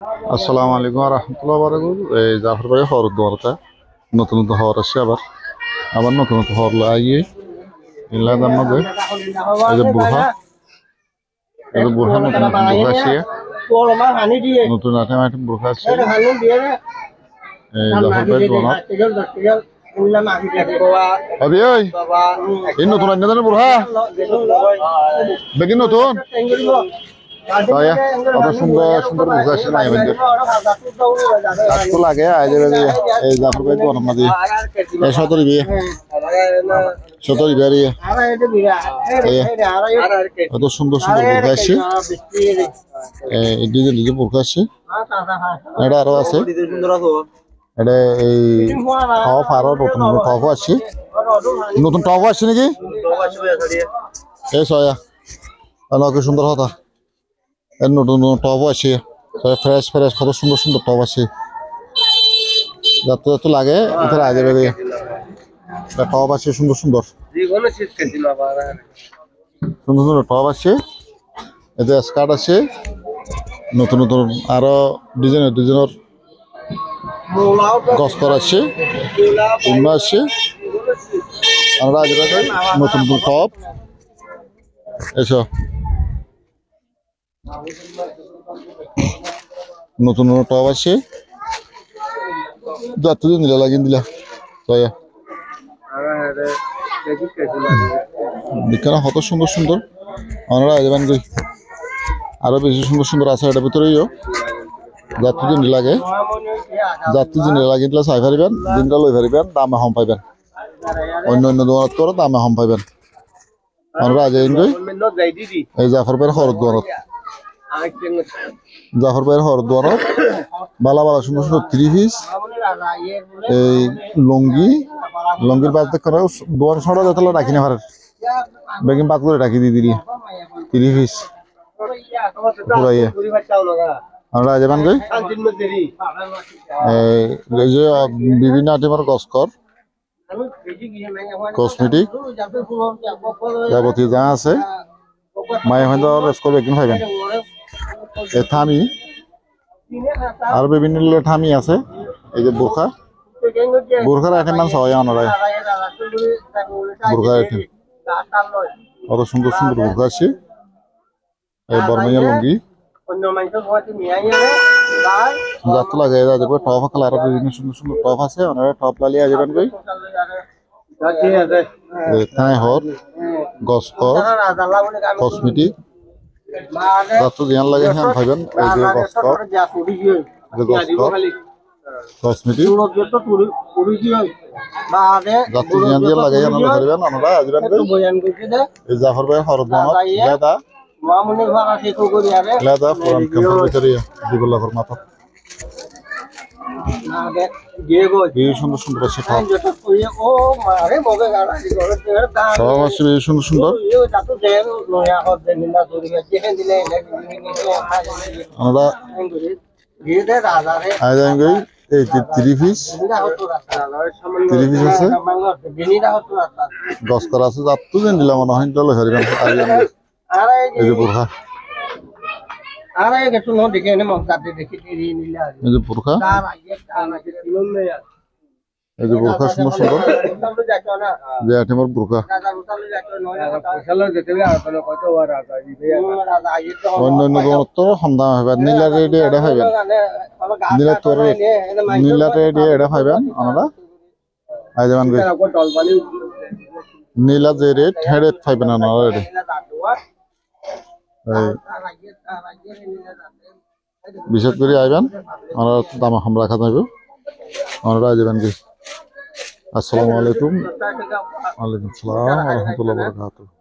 আসসালামু আলাইকুম ওয়া রাহমাতুল্লাহি ওয়া বারাকাতুহু। এই জাফর ভাই হওয়ার দোয়ারটা নতুন নতুন হওয়ার আসছে আবার আবার নতুন নতুন হওয়ার লাগিয়ে ইল্লাদার মধ্যে এই যে বুরহা নতুন নতুন বুরহা আসছে নতুন আইটেম বুরহা আসছে এই জাফর ভাই দোয়ার আবি ওই এই নতুন আইটেম বুরহা বেগিন নতুন কত সুন্দর সুন্দর বুঝে আসছে না তো লাগে এই জাফর ভাই তো অনেক মাঝে এই সতরি বিয়ে কত সুন্দর সুন্দর বুঝে আসছে ডিজেল ডিজেল বুঝে আসছে এটা আরো আছে এটা এই টপ আরো নতুন নতুন টপও আসছে নতুন টপও আসছে নাকি এই সয়া কি সুন্দর হতা নতুন নতুন টপ আছে ফ্রেশ ফ্রেশ কত সুন্দর সুন্দর টপ আছে যত যত লাগে এটার আগে বেগে টপ আছে সুন্দর সুন্দর সুন্দর সুন্দর টপ আছে এতে স্কার্ট আছে নতুন নতুন আরো ডিজাইনের গস করা আছে উন্না আছে আমরা আগে নতুন নতুন টপ এসব নতুন নতুন টপ আছে যতদিন দিলা লাগিয়ে দিলা বিজ্ঞান কত সুন্দর সুন্দর আমরা আজবান করি আরো বেশি সুন্দর সুন্দর আছে এটার ভিতরেও যতদিন লাগে যতদিন লাগিয়ে দিলে চাই পারিবেন দিনটা লই পারিবেন দামে কম পাইবেন অন্য অন্য দোকানত করে দামে কম পাইবেন আমরা আজ এই জাফর ভাইয়ের হরদ দোকানত জাফর ভাইয়ের হরদ দোকানত বালা বালা সুন্দর সুন্দর 3 পিস এই লঙ্গির বাদ করে দোকান ছড়া যেতে রাখি না পারেন বেগিন পাত করে রাখি দিয়ে দিলি 3 পিস ঘুরাইয়ে আমরা যেমন কই এই যে বিভিন্ন আইটেমের গসকর কসমেটিক যাবতীয় যা আছে মায়ের হয়তো রেস্কর একদিন পাইবেন থামি আর বিভিন্ন থামি আছে এই যে বোরখার আইটেম মান সবাই আনারায় বোরখার আইটেম কত সুন্দর সুন্দর বোরখা আছে এই বর্মাইয়া লুঙ্গি যত লাগে দেখো টপ কালার বিভিন্ন সুন্দর সুন্দর টপ আছে ওনারা টপ লালিয়ে যাবেন কই তাই হর গসকর কসমেটিক যত জ্ঞান লাগে হ্যাঁ ভাইবেন এই যে গসকর কসমেটিক যত জ্ঞান দিয়ে লাগে ওনারা ধরবেন ওনারা আসবেন এই জাফর ভাই হরদ দাদা লেদা পুরান ক্যাম্পের ভিতরে দিগুল্লাহর মাথা সুন্দর সুন্দর আছে সব আছে সুন্দর সুন্দর আমরা এই 3 পিস আছে দশ করা আছে যাত দিন দিলাম মনে হয় এই যে বোরখা এই যে বোরখা সুন্দর সুন্দর যে আইটেমের বোরখা অন্য অন্য দোকানত কম দাম পাইবেন নীলা রেডি এটা পাইবেন নীলা রেডি এটা পাইবেন আমরা আই যেমন নীলা যে রেট হেড পাইবেন আপনারা রেডি বিশেষ করে আইবেন আমরা দাম হাম রাখা থাকবে আমরা যাবেন কি আসসালামু আলাইকুম ওয়া আলাইকুম আসসালাম ওয়া রাহমাতুল্লাহি ওয়া বারাকাতুহু।